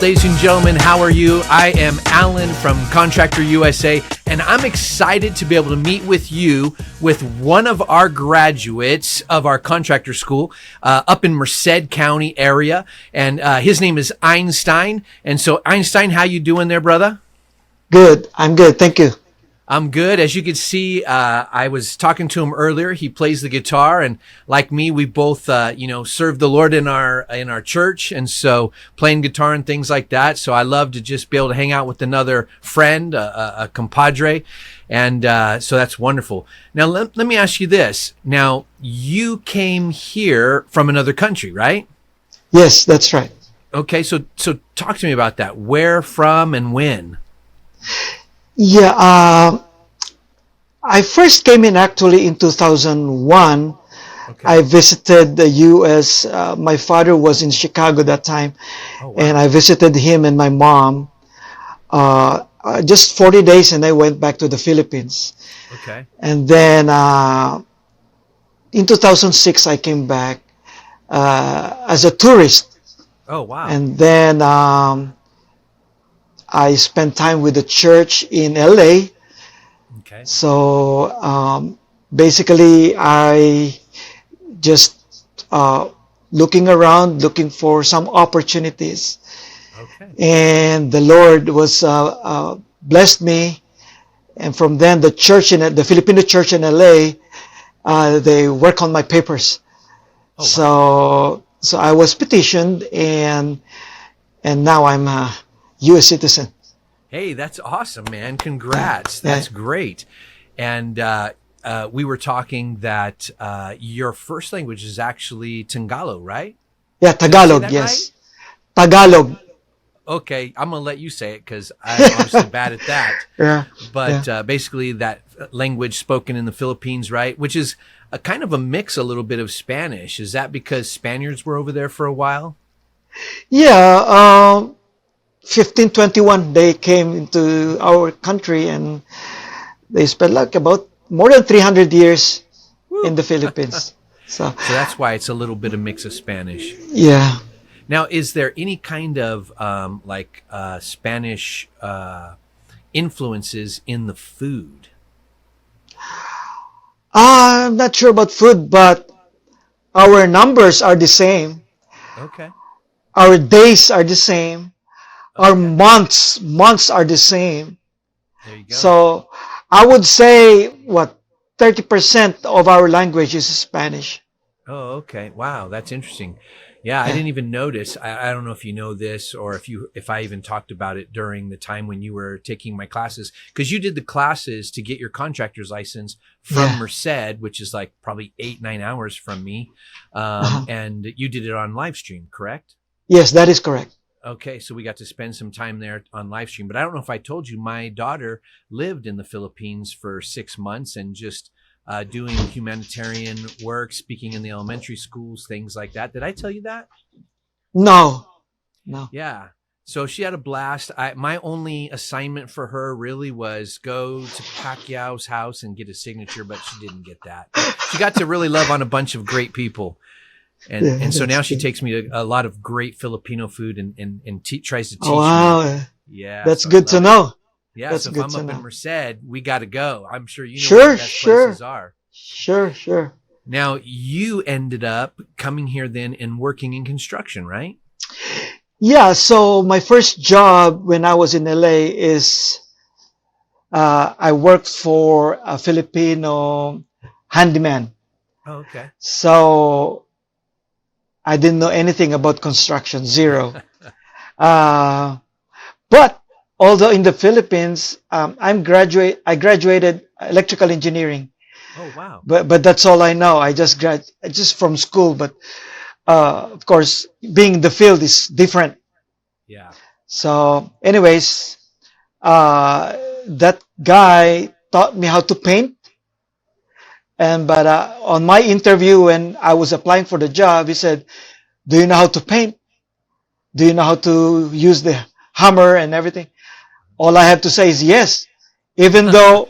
Ladies and gentlemen, how are you? I am Alan from Contractor USA, and I'm excited to be able to meet with you with one of our graduates of our contractor school up in Merced County area, and his name is Einstein. And so, Einstein, how you doing there, brother? Good. I'm good. Thank you. I'm good. As you can see, I was talking to him earlier. He plays the guitar, and like me, we both, serve the Lord in our church, and so playing guitar and things like that. So I love to just be able to hang out with another friend, a compadre, and so that's wonderful. Now let me ask you this. Now you came here from another country, right? Yes, that's right. Okay, so talk to me about that. Where from and when? Yeah, I first came in actually in 2001. Okay. I visited the U.S. My father was in Chicago that time, Oh, wow. and I visited him and my mom. Just 40 days, and I went back to the Philippines. Okay. And then in 2006, I came back as a tourist. Oh, wow. And then I spent time with the church in LA. Okay. So basically, I just looking around, looking for some opportunities. Okay. And the Lord was blessed me. And from then, the Filipino church in LA, they work on my papers. Oh, wow. So I was petitioned, and now I'm a U.S. citizen. Hey, that's awesome, man. Congrats. Yeah. That's great. And we were talking that your first language is actually Tagalog, right? Yeah, Did I say Tagalog, that yes. Tagalog. Okay, I'm going to let you say it because I'm honestly bad at that. Yeah. But basically that language spoken in the Philippines, right? Which is a kind of a mix, a little bit of Spanish. Is that because Spaniards were over there for a while? Yeah, 1521, they came into our country, and they spent like about more than 300 years in the Philippines. So So that's why it's a little bit of mix of Spanish. yeah. Now, is there any kind of Spanish influences in the food? I'm not sure about food, but our numbers are the same. Okay. Our days are the same. Our Okay. months are the same. There you go. So I would say 30% of our language is Spanish. Oh, okay. Wow, that's interesting. Yeah, I didn't even notice. I don't know if you know this or if I even talked about it during the time when you were taking my classes, because you did the classes to get your contractor's license from Yeah. Merced, which is like probably 8-9 hours from me, and you did it on live stream, correct? Yes, that is correct. Okay, so we got to spend some time there on live stream. But I don't know if I told you, my daughter lived in the Philippines for 6 months and just doing humanitarian work, speaking in the elementary schools, things like that. Did I tell you that? No. Yeah. So she had a blast. My only assignment for her really was go to Pacquiao's house and get a signature, but she didn't get that. She got to really love on a bunch of great people. And so that's now she good. takes me to a lot of great Filipino food and tries to teach Oh, me. wow. Yeah, That's so I good to love it. know. Yeah, That's so if good I'm to up in know. Merced, we got to go. I'm sure you know where the best places are. Sure. Now, you ended up coming here then and working in construction, right? Yeah, so my first job when I was in LA is I worked for a Filipino handyman. Oh, okay. So I didn't know anything about construction, zero. Uh, but although in the Philippines, I graduated electrical engineering, Oh, wow. but that's all I know. I just from school, but of course, being in the field is different. Yeah. So, anyways, that guy taught me how to paint. But on my interview when I was applying for the job, he said, "Do you know how to paint? Do you know how to use the hammer and everything?" All I have to say is yes, even though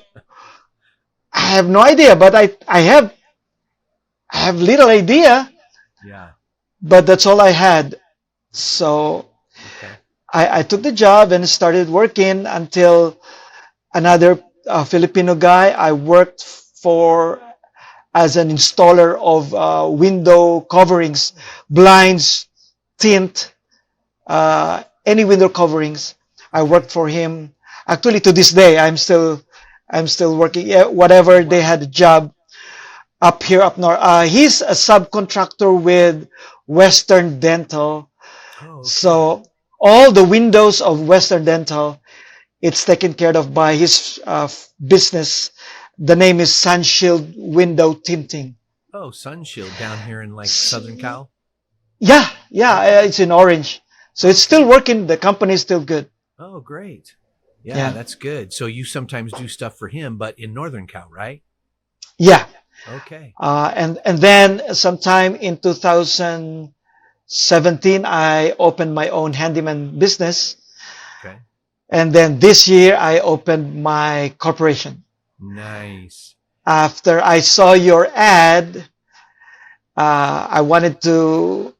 I have no idea, but I have little idea, Yeah. but that's all I had. So Okay. I took the job and started working until another Filipino guy I worked for as an installer of window coverings, blinds, tint, any window coverings. I Okay. worked for him. Actually, to this day, I'm still working. Yeah, Oh, whatever they wow. had a job up here up north. He's a subcontractor with Western Dental. Oh, okay. So all the windows of Western Dental, it's taken care of by his business. The name is Sunshield Window Tinting. Oh, Sunshield down here in like S- Southern Cal. Yeah, yeah, Okay. it's in orange. So it's still Okay. working. The company is still good. Oh, great. Yeah, Yeah, that's good. So you sometimes do stuff for him, but in Northern Cal, right? yeah. Okay. And then sometime in 2017, I opened my own handyman business. Okay. And then this year, I opened my corporation. Nice. After I saw your ad, I wanted to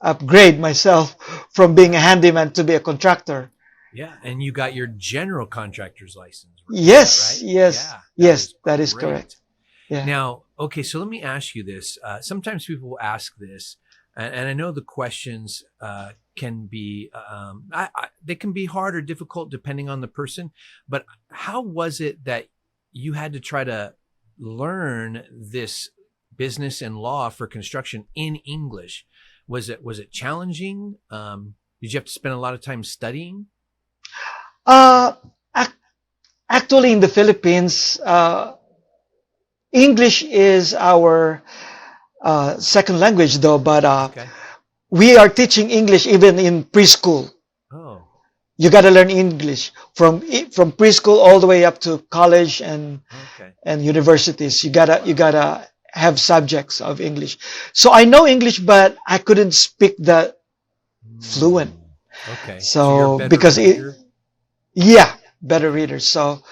upgrade myself from being a handyman to be a contractor. Yeah, and you got your general contractor's license. Is that Yes, right? yes, Yeah, that yes, is that is correct. great. Yeah. Now, okay, so let me ask you this. Sometimes people will ask this, and I know the questions can be they can be hard or difficult depending on the person. But how was it that you had to try to learn this business and law for construction in English? Was it challenging? Did you have to spend a lot of time studying? Uh, ac- Actually, in the Philippines, English is our second language, though, but Okay. we are teaching English even in preschool. Oh, You got to learn English from preschool all the way up to college okay. and universities. Wow. You gotta have subjects of English. So I know English, but I couldn't speak that fluent. Hmm. Okay. So you're a So better because reader? yeah, better Okay. readers. So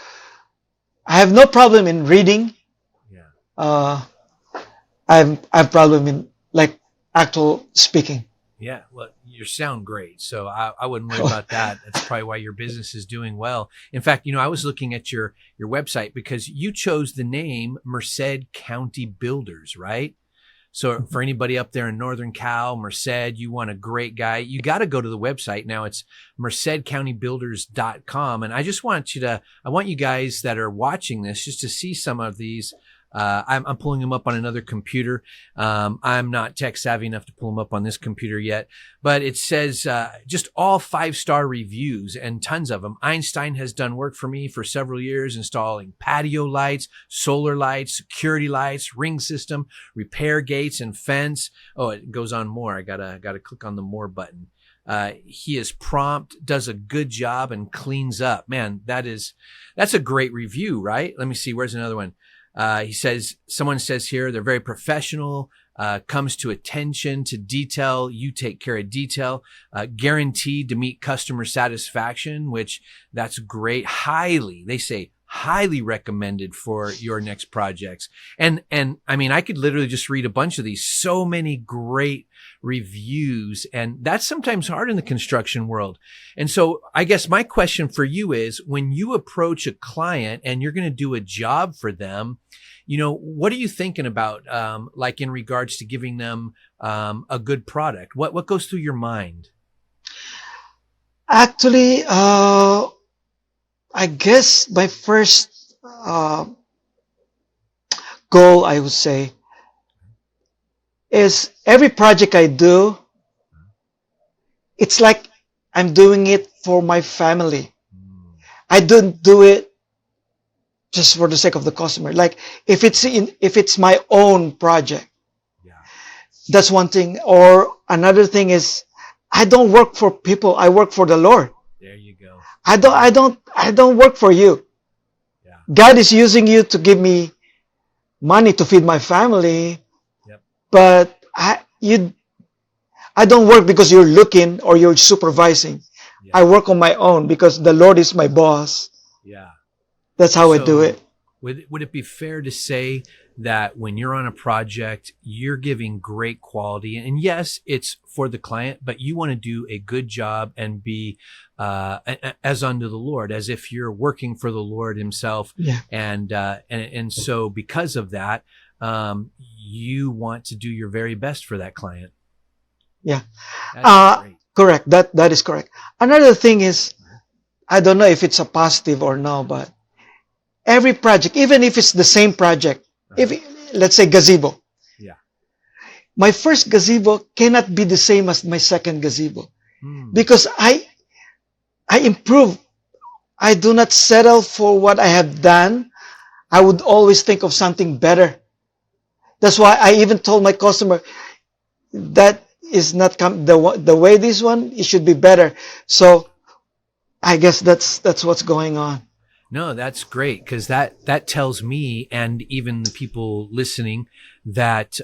I have no problem in reading. Yeah. Uh, I have problem in like actual speaking. Yeah. Well, you sound great. So I wouldn't worry about that. That's probably why your business is doing well. In fact, I was looking at your website because you chose the name Merced County Builders, right? So for anybody up there in Northern Cal, Merced, you want a great guy, you got to go to the website. Now it's mercedcountybuilders.com. And I want you guys that are watching this just to see some of these. I'm pulling them up on another computer. I'm not tech savvy enough to pull them up on this computer yet, but it says just all 5-star reviews and tons of them. Einstein has done work for me for several years, installing patio lights, solar lights, security lights, ring system, repair gates and fence. Oh, it goes on more. I gotta click on the more button. He is prompt, does a good job, and cleans up. Man, that's a great review, right? Let me see. Where's another one? Someone says here, they're very professional, comes to attention to detail. You take care of detail, guaranteed to meet customer satisfaction, which that's great. They say highly recommended for your next projects. And I mean, I could literally just read a bunch of these, so many great reviews. And that's sometimes hard in the construction world. And so I guess my question for you is, when you approach a client and you're going to do a job for them, what are you thinking about, like in regards to giving them a good product? What goes through your mind? Actually, I guess my first goal, I would say, is every project I do, it's like I'm doing it for my family. Mm, I don't do it just for the sake of the customer. Like if it's my own project, yeah, that's one thing. Or another thing is I don't work for people. I work for the Lord. there you go. I don't I Yeah, don't I don't work for you. yeah, God is using you to give me money to feed my family, yep, but I don't work because you're looking or you're supervising. I yeah, work on my own because the Lord is my boss. yeah. That's how I do So it. Would it be fair to say that when you're on a project, you're giving great quality, and yes, it's for the client, but you want to do a good job and be as unto the Lord, as if you're working for the Lord Himself, Yeah. and so because of that, you want to do your very best for that client. Yeah. That's great. Correct. That is correct. Another thing is, I don't know if it's a positive or no, but every project, even if it's the same project, if let's say gazebo, Yeah. my first gazebo cannot be the same as my second gazebo Hmm. because I improve. I do not settle for what I have done. I would always think of something better. That's why I even told my customer that is not the way this one, it should be better. So I guess that's what's going on. No, that's great, because that tells me, and even the people listening, that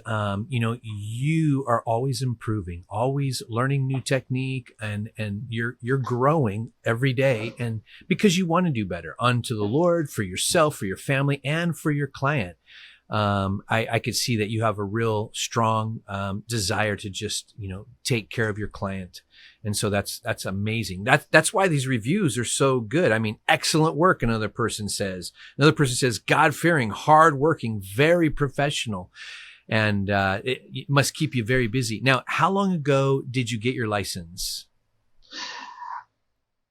you are always improving, always learning new technique, and you're growing every day, and because you want to do better unto the Lord, for yourself, for your family, and for your client. I could see that you have a real strong desire to just take care of your client. And so that's amazing. That's why these reviews are so good. I mean, excellent work, another person says. Another person says, God-fearing, hard-working, very professional. And it must keep you very busy. Now, how long ago did you get your license?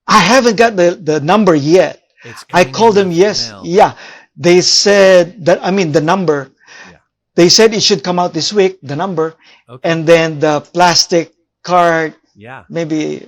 I haven't got the number yet. I called them, yes. Mail. Yeah. They said that, the number. Yeah. They said it should come out this week, the number. Okay. And then the plastic card, Yeah. maybe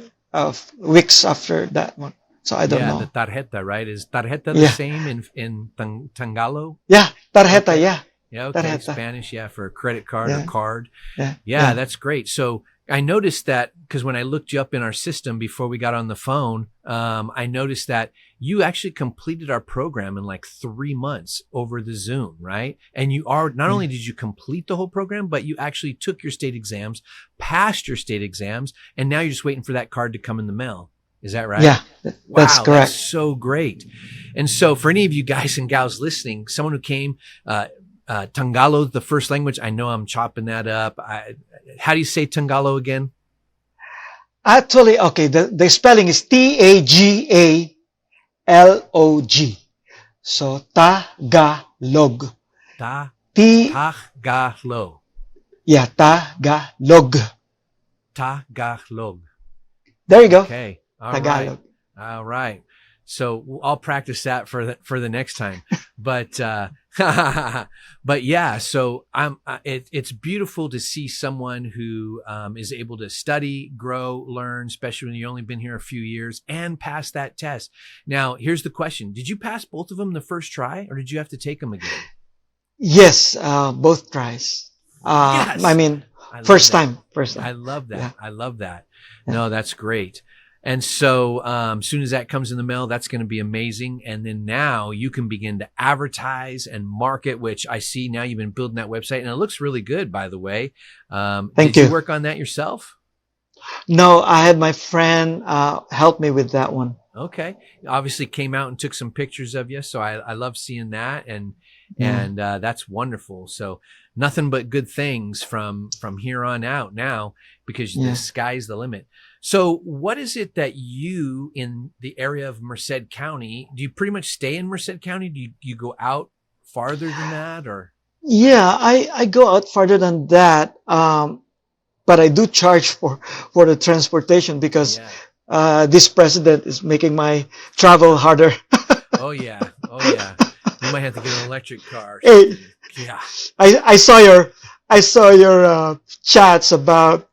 weeks after that one. So I don't know. The tarjeta, right? Is tarjeta the Yeah. same in Tagalog? Yeah, tarjeta, Okay. yeah. Yeah, okay. Tarjeta. Spanish, yeah, for a credit card Yeah. or card. Yeah. Yeah, that's great. So I noticed that because when I looked you up in our system before we got on the phone, I noticed that you actually completed our program in like 3 months over the Zoom, right? And you are, not only did you complete the whole program, but you actually took your state exams, passed your state exams, and now you're just waiting for that card to come in the mail. Is that right? Yeah, that's Wow, correct. that's so great. And so for any of you guys and gals listening, someone who came, Tagalog, the first language, I know I'm chopping that up. How do you say Tagalog again? Actually, okay, the spelling is Tagalog. So, Tagalog. Tagalog. Yeah, Tagalog. Tagalog. There you go. Okay. All Tagalog. right. All right. So I'll practice that for the next time. But but yeah, so it's beautiful to see someone who is able to study, grow, learn, especially when you've only been here a few years, and pass that test. Now, here's the question: did you pass both of them the first try, or did you have to take them again? Yes, both tries. Yes! First time. I love that. Yeah. I love that. No, that's great. And so, as soon as that comes in the mail, that's going to be amazing. And then now you can begin to advertise and market, which I see now you've been building that website, and it looks really good, by the way. Thank did you you. work on that yourself? No, I had my friend help me with that one. Okay. Obviously came out and took some pictures of you. So I love seeing that. And that's wonderful. So nothing but good things from here on out now, because the sky's the limit. So what is it that you, in the area of Merced County, do you pretty much stay in Merced County? Do you go out farther than that, or? Yeah, I go out farther than that. But I do charge for the transportation because this president is making my travel harder. Oh yeah. You might have to get an electric car. Hey, Yeah. I saw your chats about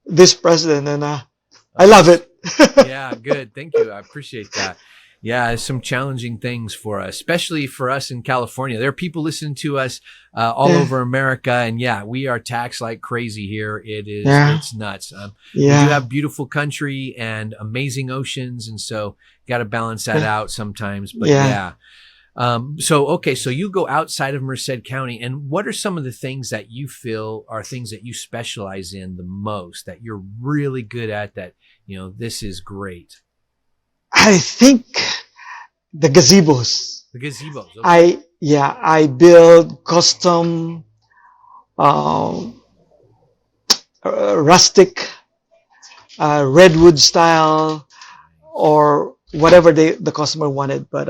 this president, and I love it. Yeah, good. Thank you. I appreciate that. Yeah, there's some challenging things for us, especially for us in California. There are people listening to us all over America, and we are taxed like crazy here. It's nuts. We do have beautiful country and amazing oceans, and so got to balance that out sometimes. But so you go outside of Merced County, and what are some of the things that you feel are things that you specialize in the most, that you're really good at, that this is great? I think the gazebos. The gazebos. Okay. I build custom uh, rustic redwood style or whatever the customer wanted. But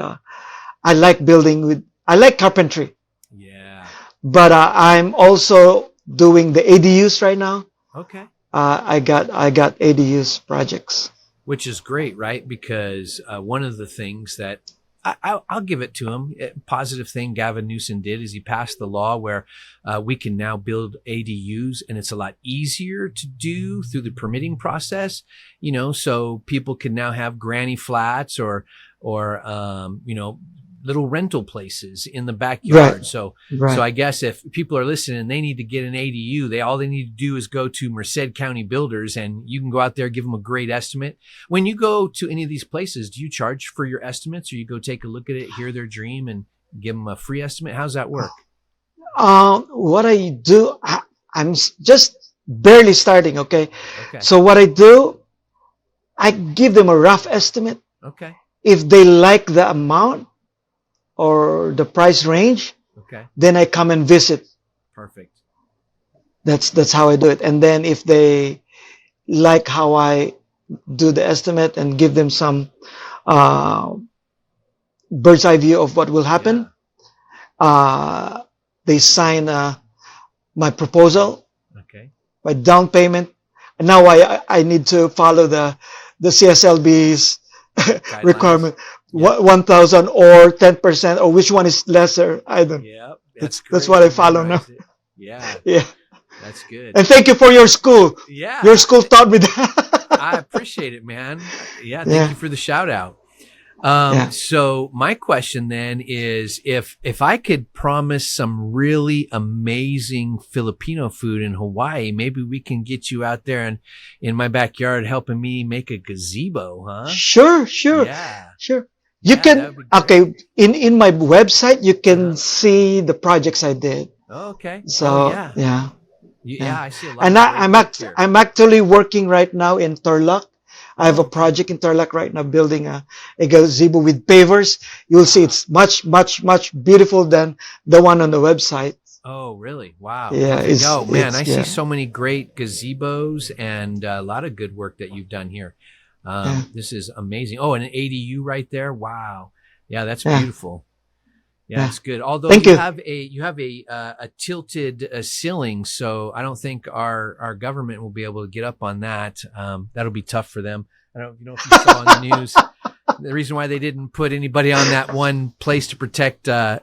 I like building with I like carpentry. Yeah. But I'm also doing the ADUs right now. Okay. I got ADUs projects. Which is great, right? Because one of the things that I'll give it to him, a positive thing Gavin Newsom did is he passed the law where we can now build ADUs, and it's a lot easier to do through the permitting process. So people can now have granny flats or little rental places in the backyard. Right. So Right. I guess if people are listening and they need to get an ADU, all they need to do is go to Merced County Builders, and you can go out there, give them a great estimate. When you go to any of these places, do you charge for your estimates, or you go take a look at it, hear their dream, and give them a free estimate? How's that work? What I do, I'm just barely starting. Okay. Okay. So what I do, I give them a rough estimate. Okay. If they like the amount or the price range, Okay. then I come and visit. Perfect. That's how I do it. And then if they like how I do the estimate and give them some uh, bird's eye view of what will happen, they sign my proposal, Okay. my down payment. And now I need to follow the CSLB's Guidelines. requirement. Yeah. 1,000 or 10%, or which one is lesser? I don't. Yeah. That's what I follow now. Yeah. Yeah. That's good. And thank you for your school. Yeah. Your school taught me that. I appreciate it, man. Yeah. Thank you for the shout out. So my question then is if I could promise some really amazing Filipino food in Hawaii, maybe we can get you out there and in my backyard helping me make a gazebo, huh? Sure. Yeah. Sure. You Yeah, can, that'd be great. okay, in my website, you can see the projects I did. Okay. So, yeah. yeah. Yeah, I see a lot And of great work here. I'm actually working right now in Tarlac. I have a project in Tarlac right now building a gazebo with pavers. You'll see it's much beautiful than the one on the website. Oh, really? Wow. Yeah, Man, I see so many great gazebos and a lot of good work that you've done here. This is amazing. Oh, and an ADU right there. Wow. Yeah, that's beautiful. Yeah, it's good. Although Thank you you. have a tilted ceiling, so I don't think our government will be able to get up on that. That'll be tough for them. I don't know if you saw on the news. The reason why they didn't put anybody on that one place to protect the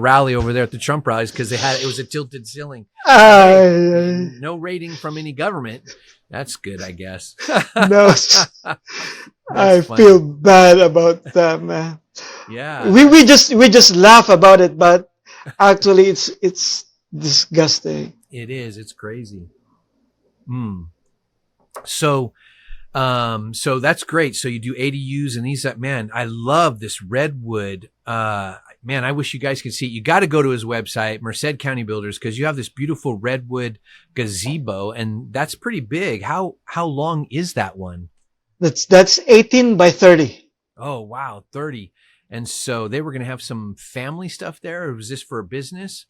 rally over there at the Trump rally is because it was a tilted ceiling. No rating from any government. That's good, I guess. No, I funny. feel bad about that, man. Yeah. We just laugh about it, but actually it's disgusting. It is. It's crazy. So that's great. So you do ADUs and these, man, I love this redwood. Man, I wish you guys could see it. You got to go to his website, Merced County Builders, because you have this beautiful redwood gazebo, and that's pretty big. How long is that one? That's 18 by 30. Oh, wow. 30. And so they were going to have some family stuff there, or was this for a business?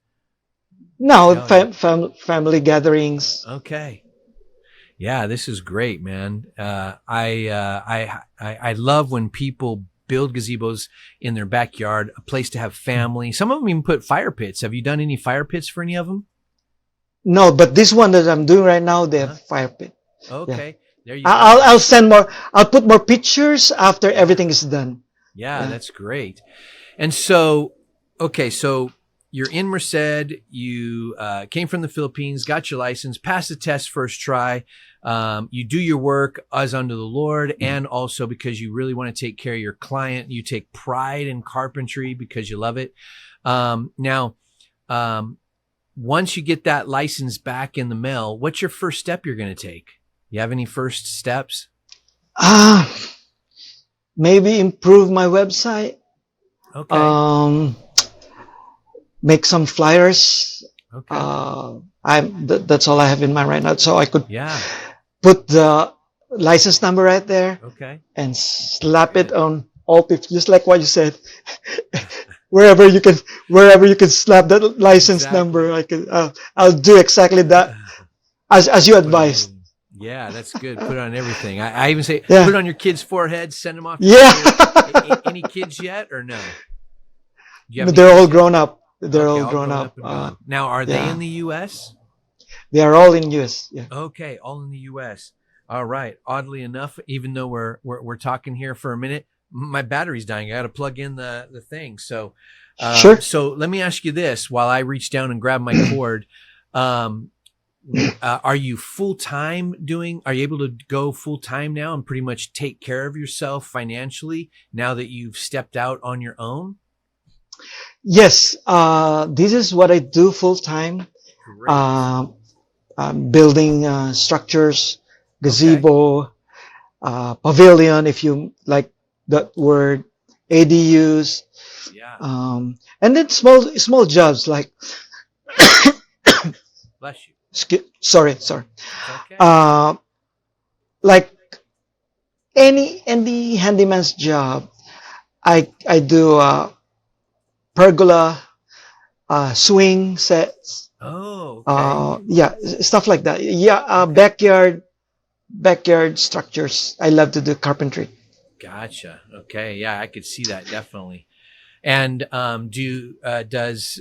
No, family gatherings. Okay. Yeah, this is great, man. I love when people build gazebos in their backyard, a place to have family. Some of them even put fire pits. Have you done any fire pits for any of them? No, but this one that I'm doing right now, they have fire pit. Okay. Yeah. There you go. I'll send more. I'll put more pictures after everything is done. Yeah, that's great. And so, okay, so you're in Merced. You came from the Philippines, got your license, passed the test first try. You do your work as unto the Lord, and also because you really want to take care of your client. You take pride in carpentry because you love it. Now, once you get that license back in the mail, what's your first step you're going to take? You have any first steps? Maybe improve my website. Okay. Make some flyers. Okay. That's all I have in mind right now. So I could Yeah. put the license number right there. Okay. And slap it on all people, just like what you said. wherever you can, wherever you can slap that license Exactly. number, I'll do exactly that as you Put on advised. everything. Yeah, that's good. Put it on everything. I even say, Yeah. put it on your kids' forehead, send them off to Yeah. school. Any kids yet or no? Do you have any They're all kids yet? grown up. They're Okay, all all grown grown up. up and gone. Now, are they Yeah. in the U.S.? They are all in US. Yeah. Okay, all in the U.S. All right. Oddly enough, even though we're talking here for a minute, my battery's dying. I got to plug in the thing. So, Sure. so let me ask you this: while I reach down and grab my cord, are you full time doing? Are you able to go full time now and pretty much take care of yourself financially now that you've stepped out on your own? Yes. This is what I do full time. Great. Building structures, Okay. gazebo, pavilion, if you like that word, ADUs, Yeah. and then small jobs like Bless you. sorry, It's okay. like any handyman's job. I do pergola, swing sets, Oh, okay. yeah, stuff like that. Yeah, Okay. backyard structures. I love to do carpentry. Gotcha. Okay. Yeah, I could see that definitely. And does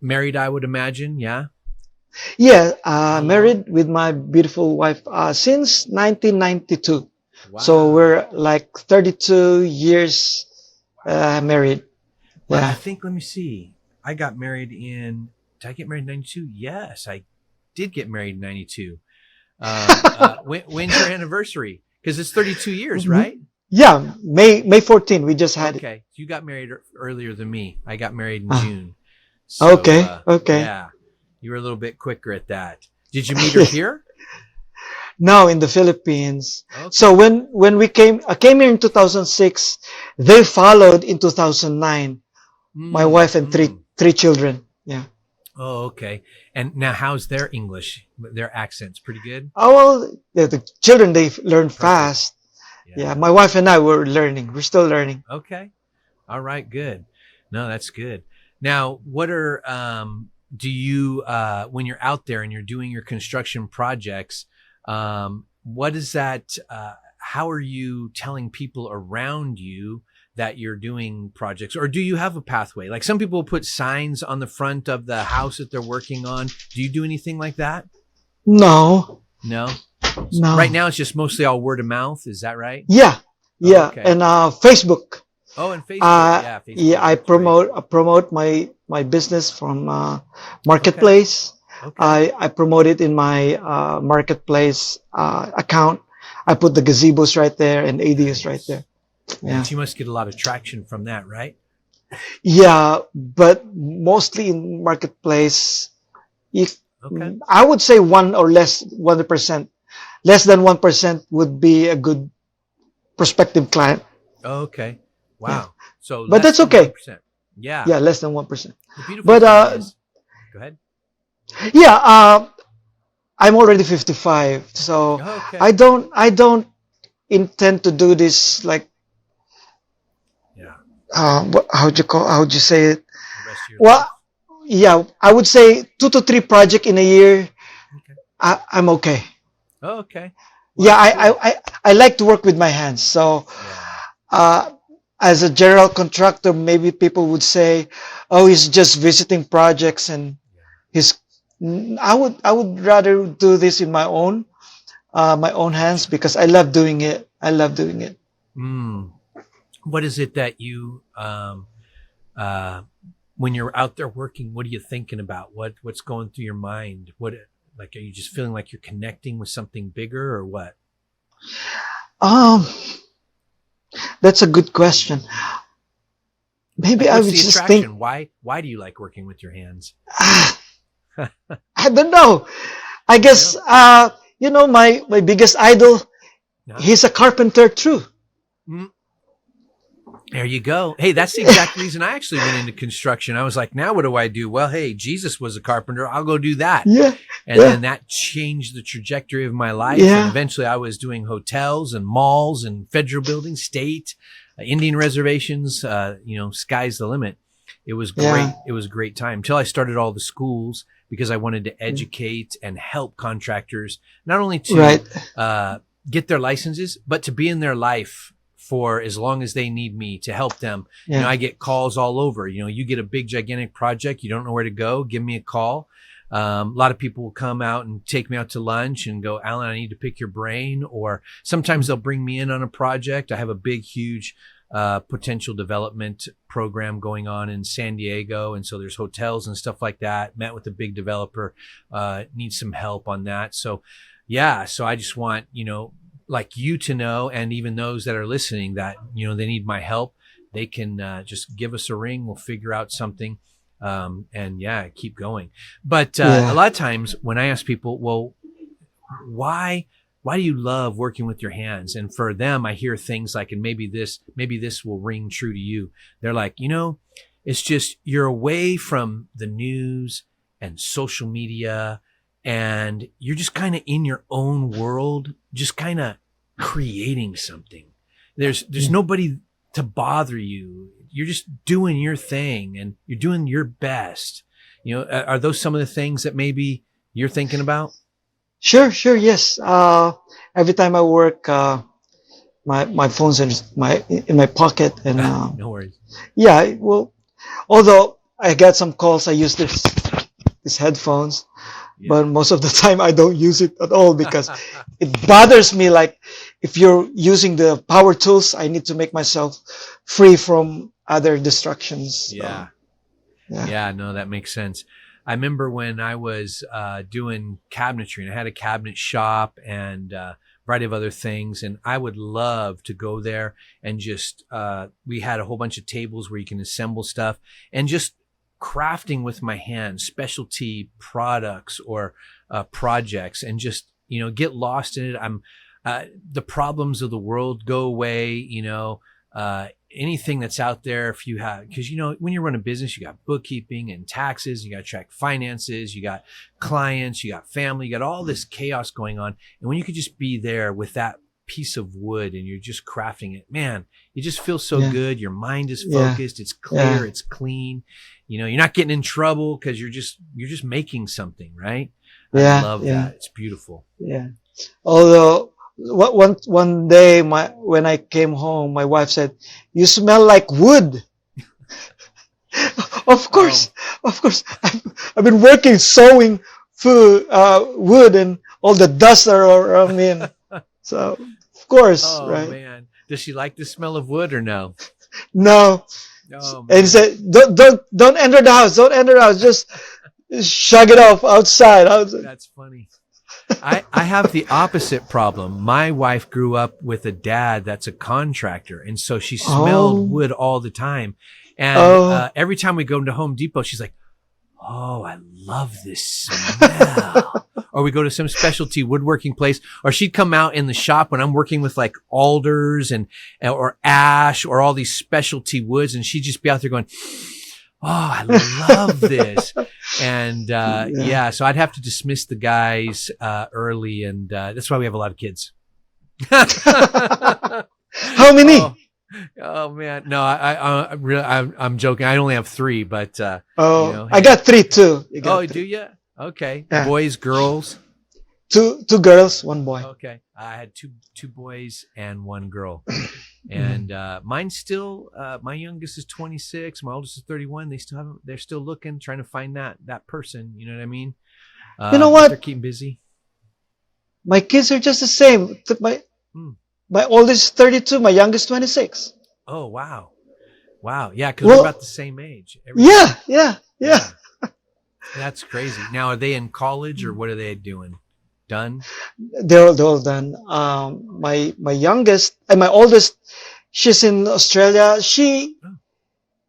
married, I would imagine, yeah? Yeah, How long? married with my beautiful wife since 1992. So Wow. we're like 32 years married. Well, I Yeah. think, let me see. I got married did I get married in 92? Yes, I did get married in 92. When's your anniversary? Because it's 32 years, right? Yeah, May 14. We just had it. Okay. You got married earlier than me. I got married in Ah, June. So, okay. yeah, you were a little bit quicker at that. Did you meet her here? Now in the Philippines. So Okay. when I came here in 2006. They followed in 2009. My Mm, wife and mm. three children. Yeah. Oh, okay. And now, how's their English? Their accents pretty good? Oh well, the children they learn Perfect. fast. Yeah, Yeah. my wife and I were learning. We're still learning. Okay. All right. Good. No, that's good. Now, what are do you when you're out there and you're doing your construction projects? What is that? How are you telling people around you that you're doing projects, or do you have a pathway? Like some people put signs on the front of the house that they're working on. Do you do anything like that? No, No. Right no. now, it's just mostly all word of mouth. Is that right? Yeah, Oh, yeah, okay. and Facebook. Oh, and Facebook. Yeah, Yeah, Facebook works great. I promote my business from Okay. marketplace. Okay. I promote it in my marketplace account. I put the gazebos right there and ADUs right Nice. there. Yeah, Nice. You must get a lot of traction from that, right? yeah, but mostly in marketplace. If Okay. I would say one or less 1%, less than 1% would be a good prospective client. Okay. Yeah, Wow. So but less that's than okay. 1%. Yeah. Yeah, less than 1%. The beautiful But thing is, go ahead. yeah, I'm already 55, so Okay. I don't intend to do this like Yeah. how'd you say it? The rest of your Well, life. yeah, I would say 2 to 3 project in a year. Okay. I'm okay. Oh, okay. Well, Yeah, that's good. I like to work with my hands. So Yeah. uh, as a general contractor, maybe people would say, "Oh, he's just visiting projects and Yeah. he's." I would rather do this in my own hands Gotcha. because I love doing it. I love doing it. Mm. What is it that you uh when you're out there working, what are you thinking about? What's going through your mind? What, like, are you just feeling like you're connecting with something bigger or what? Um, that's a good question. Maybe Like, I what's would the just think. attraction? Why do you like working with your hands? Ah, I don't know. I You guess know? my biggest idol. No. He's a carpenter too. Mm. There you go. Hey, that's the exact reason I actually went into construction. I was like, now what do I do? Well, hey, Jesus was a carpenter. I'll go do that. Yeah, And yeah, then that changed the trajectory of my life. And yeah. eventually I was doing hotels and malls and federal buildings, state. Indian reservations. Sky's the limit. It was great. Yeah. It was a great time until I started all the schools because I wanted Mm. to educate and help contractors not only Right. to get their licenses, but to be in their life for as long as they need me to help them. Yeah. I get calls all over. You get a big, gigantic project. You don't know where to go. Give me a call. A lot of people will come out and take me out to lunch and go, Alan, I need to pick your brain. Or sometimes they'll bring me in on a project. I have a big, huge potential development program going on in San Diego. And so there's hotels and stuff like that. Met with a big developer, needs some help on that. So yeah, so I just want, like you to know, and even those that are listening that, they need my help. They can just give us a ring. We'll figure out something. And yeah, keep going. But Yeah. a lot of times when I ask people, well, why do you love working with your hands? And for them, I hear things like, and maybe this will ring true to you. They're like, it's just you're away from the news and social media, and you're just kind of in your own world, just kind of creating something. There's nobody to bother you. You're just doing your thing and you're doing your best. Are those some of the things that maybe you're thinking about? Sure, yes. Every time I work, my phone's in my pocket, and No worries. yeah. Well, although I get some calls, I use these headphones, Yeah. but most of the time I don't use it at all because it bothers me. Like if you're using the power tools, I need to make myself free from other distractions. Yeah. Yeah. Yeah, no, that makes sense. I remember when I was doing cabinetry, and I had a cabinet shop and a variety of other things, and I would love to go there and just we had a whole bunch of tables where you can assemble stuff and just crafting with my hands, specialty products or projects, and just get lost in it. The problems of the world go away. Anything that's out there, if you have, because when you run a business, you got bookkeeping and taxes, you got to track finances, you got clients, you got family, you got all this chaos going on. And when you could just be there with that piece of wood and you're just crafting it, man, you just feel so Yeah. good. Your mind is Yeah. focused. It's clear. Yeah. It's clean. You're not getting in trouble because you're just making something, right? Yeah. I love that. It's beautiful. Yeah. Although one day when I came home, my wife said, "You smell like wood." Of course. I've been working sewing wood, and all the dust are around me. So of course, Oh right? man, does she like the smell of wood or no? No. Oh And he man. said, "Don't enter the house. Don't enter the house. Just shug it off outside." I was like, That's funny. I have the opposite problem. My wife grew up with a dad that's a contractor, and so she smelled Oh. wood all the time. And Oh. every time we go to Home Depot, she's like, "Oh, I love this smell." Or we go to some specialty woodworking place, or she'd come out in the shop when I'm working with like alders or ash or all these specialty woods, and she'd just be out there going, "Oh, I love this." And yeah, so I'd have to dismiss the guys early, and that's why we have a lot of kids. How many? Oh man, no, I'm joking. I only have 3, but I hey. got 3 too. You got Oh, 3. do you? Okay, Yeah. boys, girls. Two girls, 1 boy. Okay, I had two boys and 1 girl, and mine's still my youngest is 26, my oldest is 31. They're still looking, trying to find that person. You know what I mean? You know But what? they're keeping busy. My kids are just the same. Hmm. My oldest is 32, my youngest 26. Oh wow, yeah, because Well- we're about the same age. Everything. Yeah. That's crazy. Now, are they in college or what are they doing? Done? They're all done. My youngest and my oldest, she's in Australia. She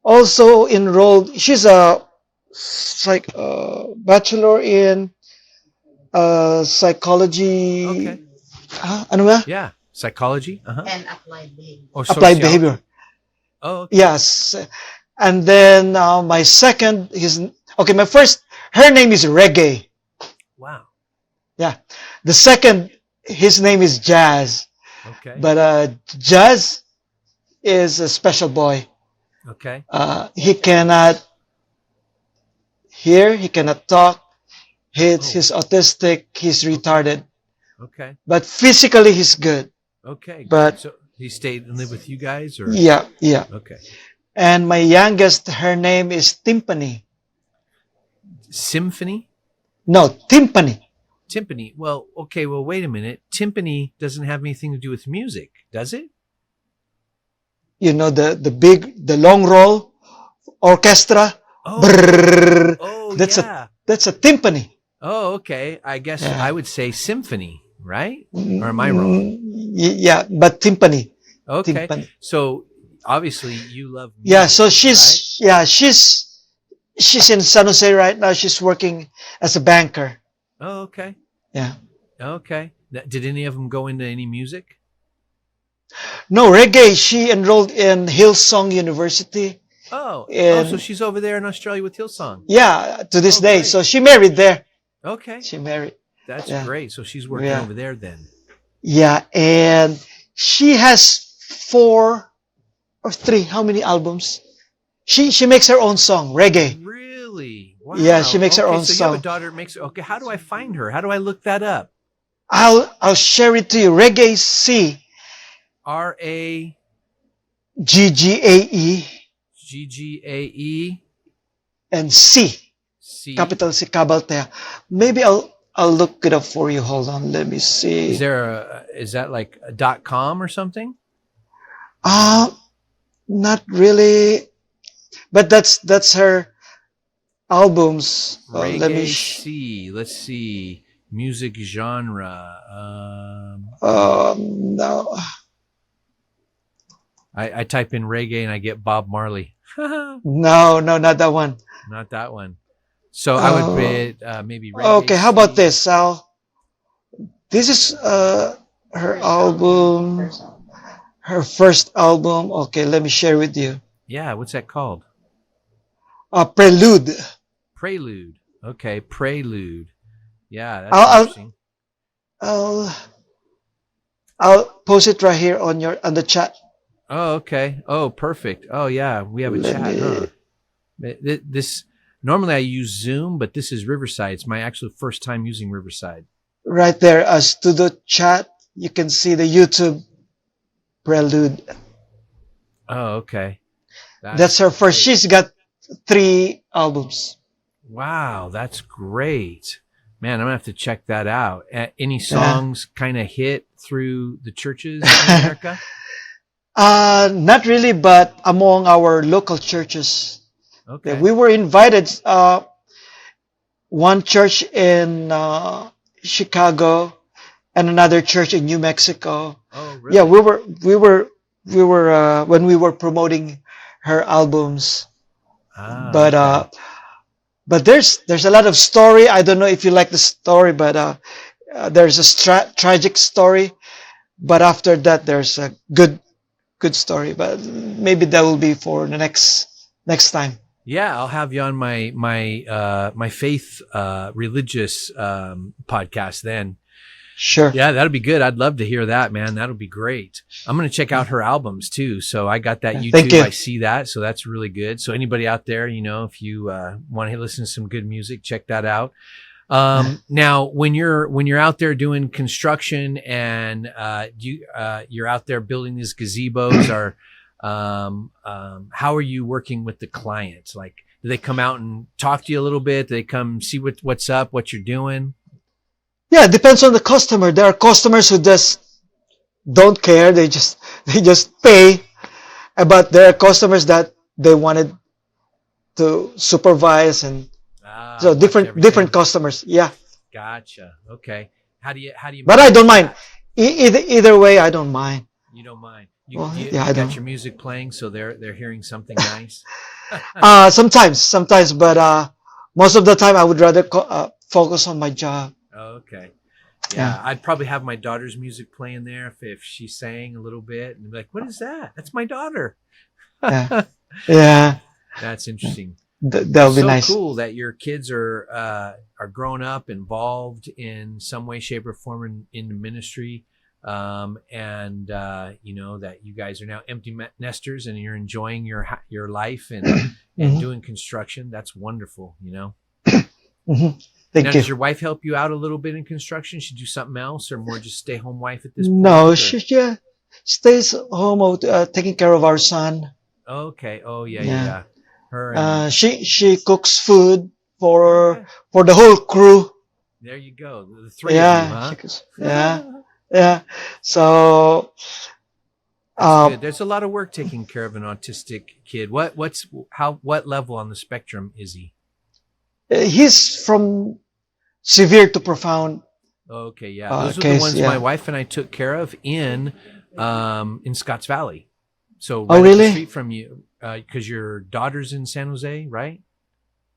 also enrolled. She's a bachelor in psychology. Okay. Ano ba? Yeah. Psychology? Uh-huh. And applied behavior. Or Applied sociology? behavior. Oh, okay. Yes. And then my second, my first, her name is Reggae. Wow. Yeah. The second, his name is Jazz. Okay. But Jazz is a special boy. Okay. He cannot hear, he cannot talk. He's Oh, autistic, he's okay. retarded. Okay. But physically, he's good. Okay, great. But So he stayed and lived with you guys, or yeah, yeah. okay. And my youngest, her name is Timpani. Symphony? No, Timpani. Timpani. Well, okay, well, wait a minute. Timpani doesn't have anything to do with music, does it? You know the long roll orchestra. Oh, Brrrr. oh That's yeah. a timpani. Oh, okay. I guess Yeah. I would say symphony, right? Or am I wrong? Yeah, but timpani. Okay. Timpani. So obviously you love Yeah, music, so right? she's in San Jose right now. She's working as a banker. Oh, okay. Yeah. Okay. Did any of them go into any music? No, reggae. She enrolled in Hillsong University. Oh, oh, so In she's over there in Australia with Hillsong. Yeah, to this Oh, day. great. So she married there. Okay. She married. That's Yeah. great. So she's working Yeah. over there then. Yeah, and she has 4 or 3. How many albums? She makes her own song, reggae. Really? Yeah, she Wow. makes her Okay, own so you have a song. daughter makes okay, how do I find her? How do I look that up? I'll share it to you. Reggae C R A GGAE G G A E and C, C. capital C, Cabalteja. Maybe I'll look it up for you. Hold on, let me Is see. that like a .com or something? Uh not really, but that's her albums. Let me. Reggae C. Let's see. Music genre. No, I type in reggae and I get Bob Marley. no, not that one. Not that one. So I would bet maybe reggae Okay, how about C. this, Sal? This is her album, her first album. Okay, let me share with you. Yeah, what's that called? Prelude. Prelude. Okay, Prelude. Yeah, that's I'll interesting. I'll I'll post it right here on the chat. Oh, okay. Oh, perfect. Oh, yeah, we have a Let chat, huh? me. This normally I use Zoom, but this is Riverside. It's my actual first time using Riverside. Right there, as to the chat, you can see the YouTube Prelude. Oh, okay. That's her first. Great. She's got 3 albums. Wow, that's great. Man, I'm gonna have to check that out. Any Yeah. songs kind of hit through the churches in America? Not really, but among our local churches. Okay. We were invited. One church in Chicago and another church in New Mexico. Oh, Yeah, really? we were when we were promoting her albums. Ah, But okay. but there's a lot of story. I don't know if you like the story, but there's a tragic story. But after that, there's a good story. But maybe that will be for the next time. Yeah, I'll have you on my faith religious podcast then. Sure. Yeah, that'll be good. I'd love to hear that, man. That'll be great. I'm going to check out her albums too. So I got that Yeah, YouTube. thank you. I see that. So that's really good. So anybody out there, if you want to listen to some good music, check that out. Now when you're out there doing construction and you're out there building these gazebos, or how are you working with the clients? Like, do they come out and talk to you a little bit? Do they come see what's up, what you're doing? Yeah, it depends on the customer. There are customers who just don't care. They just pay. But there are customers that they wanted to supervise, and so Watch different everything. customers. Yeah, Gotcha. Okay. How do you but I manage don't mind. that? Either way, I don't mind. You don't mind. Well, You, yeah, you I got don't. your music playing, so they're hearing something nice. Sometimes, but most of the time I would rather focus on my job. Okay. Yeah. Yeah, I'd probably have my daughter's music playing there if she sang a little bit, and be like, "What is that? That's my daughter." Yeah, yeah, That's interesting. that would be So nice. cool that your kids are growing up, involved in some way, shape, or form in the ministry. and you know that you guys are now empty nesters and you're enjoying your life and Mhm. doing construction. That's wonderful. You know. Mhm. Now, Thank you. does your wife help you out a little bit in construction? She do something else, or more just stay home wife at this No, point? Or she stays home taking care of our son. okay, oh yeah, yeah, Yeah. yeah. Her and She cooks food for okay, the whole crew. there you go. The three of you, Yeah, huh? yeah, yeah. So, That's uh, good. There's a lot of work taking care of an autistic kid. What level on the spectrum is he? he's from severe to profound Okay, yeah. Those are the case. ones my Yeah. wife and I took care of in Scotts Valley. So Oh, right up the really? street from you, because your daughter's in San Jose, right?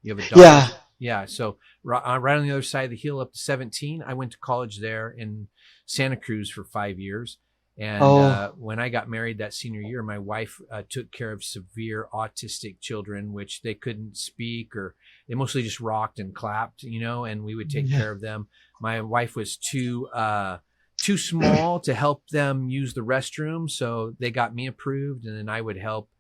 You have a daughter. Yeah. Yeah. So right on the other side of the hill up to 17. I went to college there in Santa Cruz for 5 years. And Oh, when I got married that senior year, my wife took care of severe autistic children, which they couldn't speak or they mostly just rocked and clapped, you know, and we would take yeah. care of them. My wife was too small to help them use the restroom, so they got me approved, and then I would help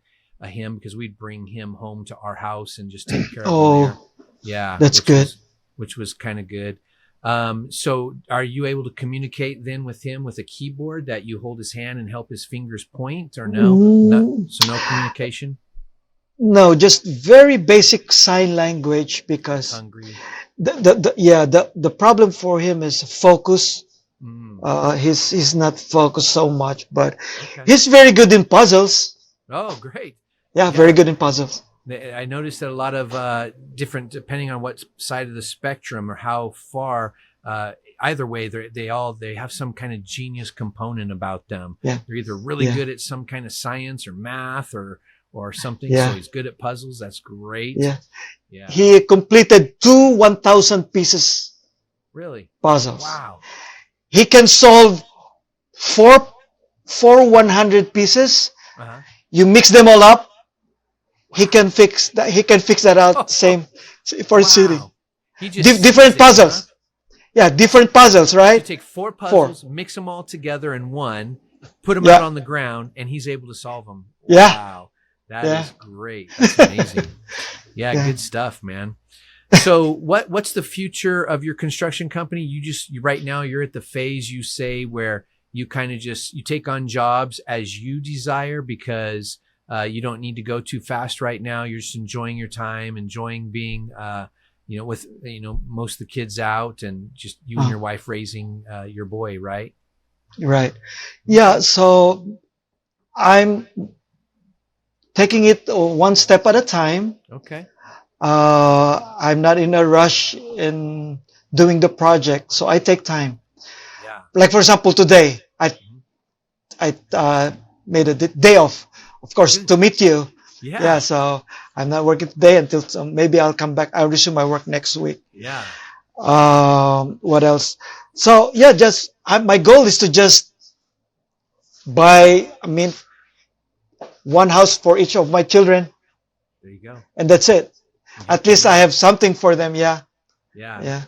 him because we'd bring him home to our house and just take care of him there. Oh, Yeah, that's good. which was kind of good. So are you able to communicate then with him with a keyboard that you hold his hand and help his fingers point or no? Not, Mm, so no communication? no, just very basic sign language He's because hungry. the problem for him is focus. Mm, He's not focused so much, but okay. he's very good in puzzles. Oh, great. Yeah, very Yeah. good in puzzles. I noticed that a lot of different, depending on what side of the spectrum or how far, either way, they have some kind of genius component about them. Yeah, They're either really yeah, good at some kind of science or math or something. So yeah, he's good at puzzles. That's great. yeah. Yeah. He completed two 1,000 pieces Really. puzzles. Wow. He can solve four 100 pieces. Uh-huh. You mix them all up. He can fix that. He can fix that out. Same for city. Wow. He just sees Different it, huh? puzzles. Yeah, different puzzles, You right? take four Four. puzzles, mix them all together in one, put them out Yeah, on the ground, and he's able to solve them. yeah, Wow. That yeah, is great. That's amazing. Yeah, yeah. good stuff, man. So what's the future of your construction company? Right now you're at the phase you say where you kind of you take on jobs as you desire because you don't need to go too fast right now. You're just enjoying your time, enjoying being with most of the kids out and just you and Oh, your wife raising your boy, right? right. Yeah, Okay. so I'm taking it one step at a time. Okay. I'm not in a rush in doing the project, so I take time. Yeah. Like for example, today Mhm. I made a day off, of course, Good. to meet you. Yeah, Yeah. so I'm not working today until maybe I'll come back. I'll resume my work next week. Yeah. What else? So yeah, my goal is to just buy, I mean, one house for each of my children, There you go. and that's it. And At help them least I out. have something for them. Yeah, Yeah. yeah,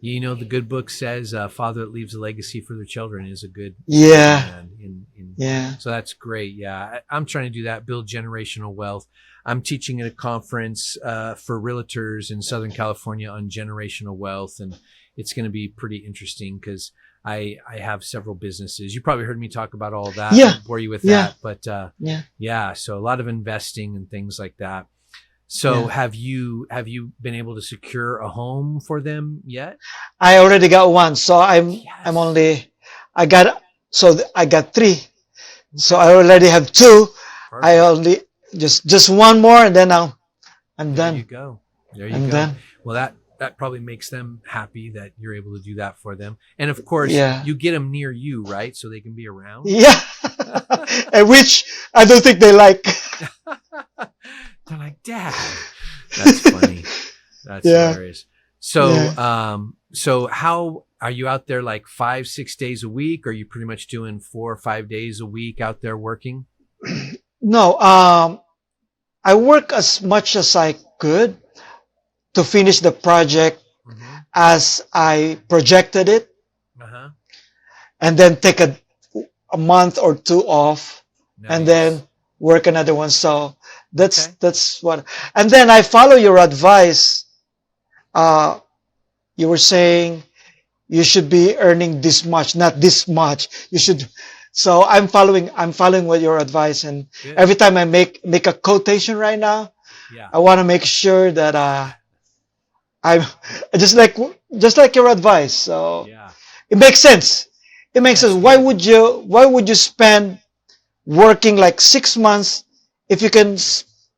You know, the good book says, "Father that leaves a legacy for their children is a good yeah, man." yeah. So that's great. Yeah, I'm trying to do that, build generational wealth. I'm teaching at a conference for realtors in Southern California on generational wealth, and it's going to be pretty interesting because I have several businesses. You probably heard me talk about all of that. I Yeah, won't bore you with yeah, that, but yeah, yeah, so a lot of investing and things like that. So yeah. have you been able to secure a home for them yet? I already got one, so I'm Yes. only I got I got three, so Okay. I already have two. I Perfect. only just one more, and then I'm There you done. go. There you I'm go. done. Well, that probably makes them happy that you're able to do that for them. And of course, Yeah, you get them near you, right? So they can be around. yeah, and which I don't think they like. They're like, "Dad." That's funny. That's Yeah, hilarious. So, yeah. so how are you out there like 5, 6 days a week? Or are you pretty much doing 4 or 5 days a week out there working? No, I work as much as I could to finish the project Mm-hmm. as I projected it, Uh-huh. and then take a a month or two off, and then Nice. work another one. So Okay. that's what. And then I follow your advice. Uh, you were saying you should be earning this much, not this much. You should. So I'm following with your advice, and Good. every time I make a quotation right now, Yeah. I want to make sure that I'm just like your advice. So Yeah. it makes sense. It makes That's sense. good. Why would you spend working like 6 months if you can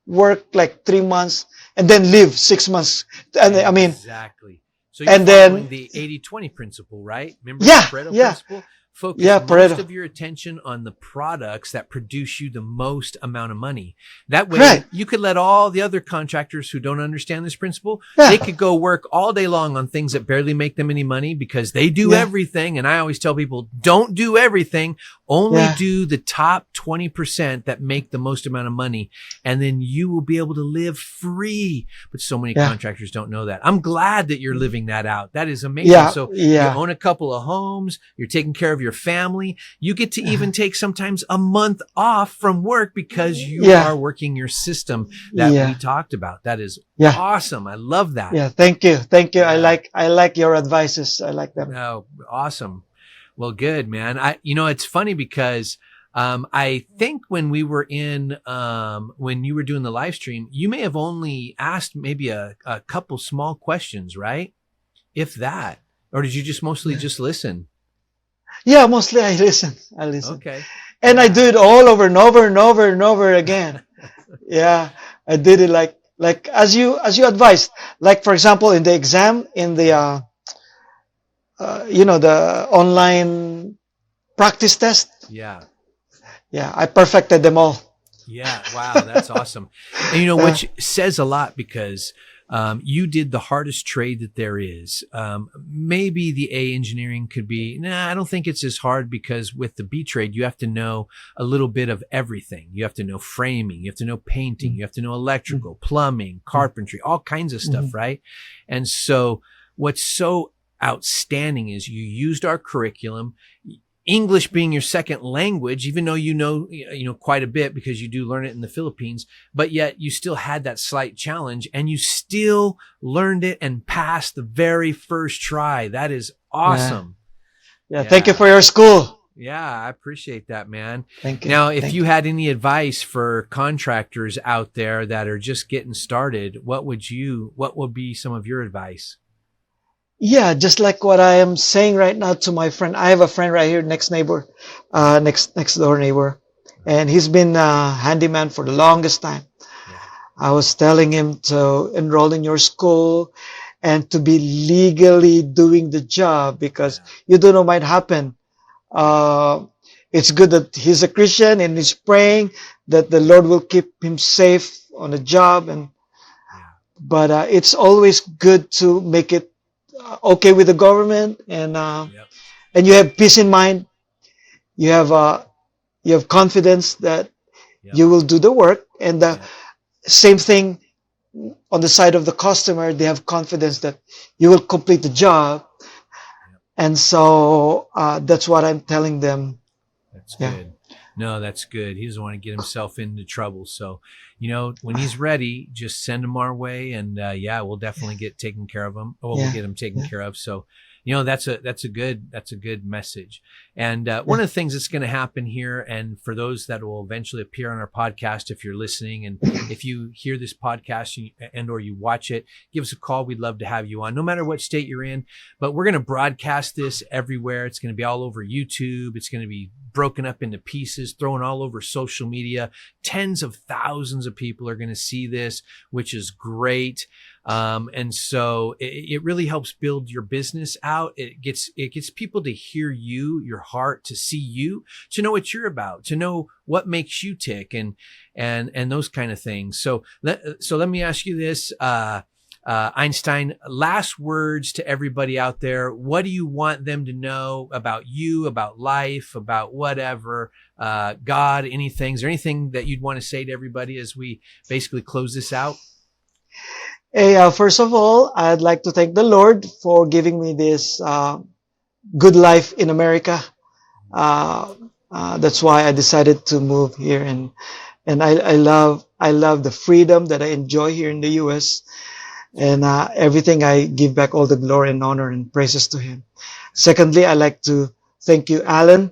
work like 3 months and then live 6 months? And I mean, Exactly. So you're and following then the 80-20 principle, right? Remember the yeah, Pareto yeah, principle? Focus yeah, most Pareto. of your attention on the products that produce you the most amount of money. That Right. way, you could let all the other contractors who don't understand this principle, Yeah, they could go work all day long on things that barely make them any money because they do yeah, everything. And I always tell people, don't do everything. Only yeah, do the top 20% that make the most amount of money. And then you will be able to live free. But so many yeah, contractors don't know that. I'm glad that you're living that out. That is amazing. yeah, So you yeah, own a couple of homes. You're taking care of your family. You get to even take sometimes a month off from work because you yeah, are working your system that we yeah, talked about. That is yeah, awesome. I love that. yeah. Thank you, thank you. Yeah. I like your advices. I like them. Oh, awesome. Well, good, man. It's funny because I think when we were when you were doing the live stream, you may have only asked maybe a couple small questions, right? If that, or did you just mostly just listen? Yeah, mostly I listen. I listen, Okay. and I do Yeah. it all over and over and over and over again. Yeah, I did it like as you advised. Like for example, in the exam, in the the online practice test. Yeah. Yeah, I perfected them all. Yeah. Wow. That's awesome. And Uh, which says a lot because you did the hardest trade that there is. Maybe the A engineering could be, I don't think it's as hard because with the B trade, you have to know a little bit of everything. You have to know framing, you have to know painting, you have to know electrical, plumbing, carpentry, all kinds of stuff, mhm. right? And so what's so outstanding is you used our curriculum. English being your second language, even though you know quite a bit because you do learn it in the Philippines, but yet you still had that slight challenge and you still learned it and passed the very first try. That is Yeah, awesome. yeah. Thank you Yeah. for your school. Yeah, I appreciate that, man. Thank you, Now, if thank you you. had any advice for contractors out there that are just getting started, what would be some of your advice? Yeah, just like what I am saying right now to my friend. I have a friend right here, next neighbor, next door neighbor, and he's been a handyman for the longest time. Yeah. I was telling him to enroll in your school and to be legally doing the job because Yeah. you don't know what might happen. Yeah. Uh, it's good that he's a Christian and he's praying that the Lord will keep him safe on the job. And Yeah. but it's always good to make it okay with the government, Yep. and you have peace in mind. You have you have confidence that Yep. you will do the work, and the Yep. same thing on the side of the customer. They have confidence that you will complete the job, Yep. and so that's what I'm telling them. That's Yeah, good. No, that's good. He doesn't want to get himself into trouble. So, when he's ready, just send him our way, and yeah, we'll definitely get taken care of him. Or we'll yeah, get him taken yeah, care of. So, that's a good message. And one yeah, of the things that's going to happen here, and for those that will eventually appear on our podcast, if you're listening, and if you hear this podcast and or you watch it, give us a call. We'd love to have you on, no matter what state you're in. But we're going to broadcast this everywhere. It's going to be all over YouTube. It's going to be broken up into pieces, thrown all over social media. Tens of thousands of people are going to see this, which is great. And so it really helps build your business out. It gets people to hear you, your heart, to see you, to know what you're about, to know what makes you tick, and those kind of things. So let me ask you this, Einstein, last words to everybody out there. What do you want them to know about you, about life, about whatever, God, anything? Is there anything that you'd want to say to everybody as we basically close this out? Hey, first of all, I'd like to thank the Lord for giving me this good life in America. Uh, That's why I decided to move here, and I love the freedom that I enjoy here in the U.S. And everything I give back all the glory and honor and praises to Him. Secondly, I like to thank you, Alan,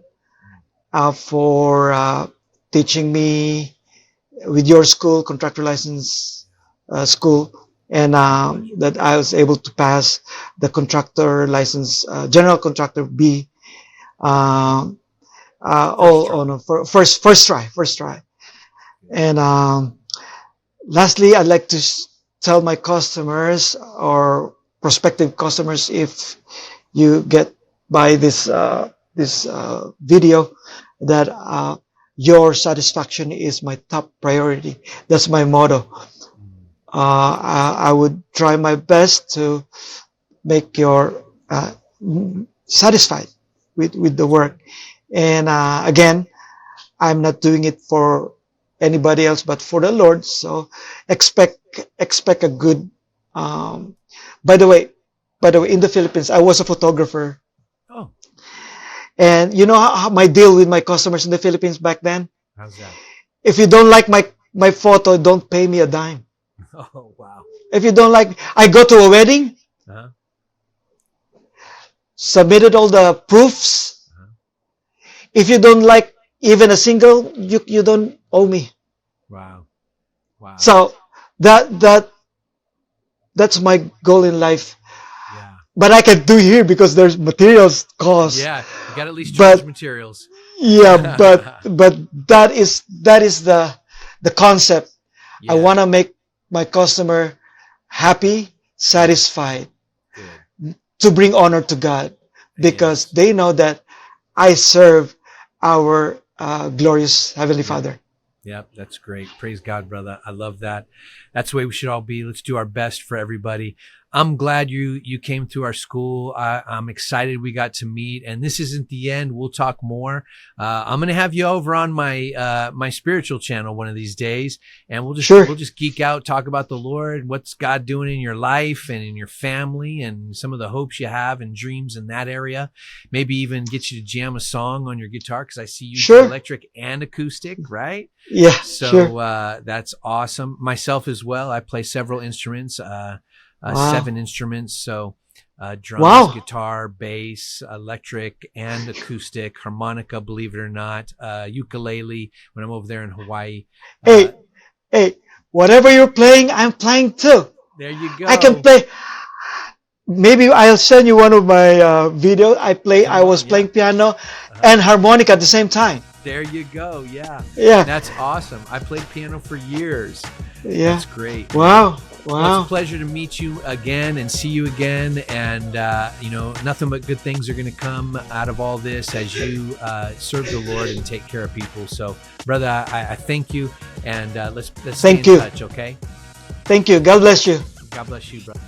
for teaching me with your school, contractor license school, and that I was able to pass the contractor license, general contractor B, all on a first try. And lastly, I'd like to tell my customers or prospective customers, if you get by this video, that your satisfaction is my top priority. That's my motto. I would try my best to make your satisfied with the work. And again, I'm not doing it for anybody else but for the Lord. So expect a good. By the way, in the Philippines, I was a photographer. Oh, and you know how my deal with my customers in the Philippines back then? how's that? If you don't like my photo, don't pay me a dime. Oh, wow. If you don't like, I go to a wedding, Uh-huh. submitted all the proofs. Uh-huh. If you don't like even a single, you don't owe me. Wow. Wow. So that's my goal in life. Yeah. But I can do here because there's materials cost. Yeah. You got to at least charge materials. Yeah, but that is the concept. Yeah. I want to make my customer happy, satisfied, Good. to bring honor to God, because Yes. they know that I serve our glorious Heavenly Father. Yep, that's great. Praise God, brother. I love that. That's the way we should all be. Let's do our best for everybody. I'm glad you came through our school. I'm excited we got to meet. And this isn't the end. We'll talk more. I'm gonna have you over on my my spiritual channel one of these days, and we'll just geek out, talk about the Lord, what's God doing in your life and in your family, and some of the hopes you have and dreams in that area. Maybe even get you to jam a song on your guitar, because I see you do electric and acoustic, right? Yeah. So that's awesome. Myself as well. I play several instruments. 7 instruments. So drums, guitar, bass, electric, and acoustic, harmonica, believe it or not, ukulele when I'm over there in Hawaii. Hey, whatever you're playing, I'm playing too. There you go. I can play. Maybe I'll send you one of my video. I was playing piano and harmonica at the same time. There you go. Yeah. Yeah. That's awesome. I played piano for years. Yeah. That's great. Wow. Well, it's a pleasure to meet you again and see you again. And, nothing but good things are going to come out of all this as you serve the Lord and take care of people. So, brother, I thank you. And let's stay in touch, okay? Thank you. God bless you. God bless you, brother.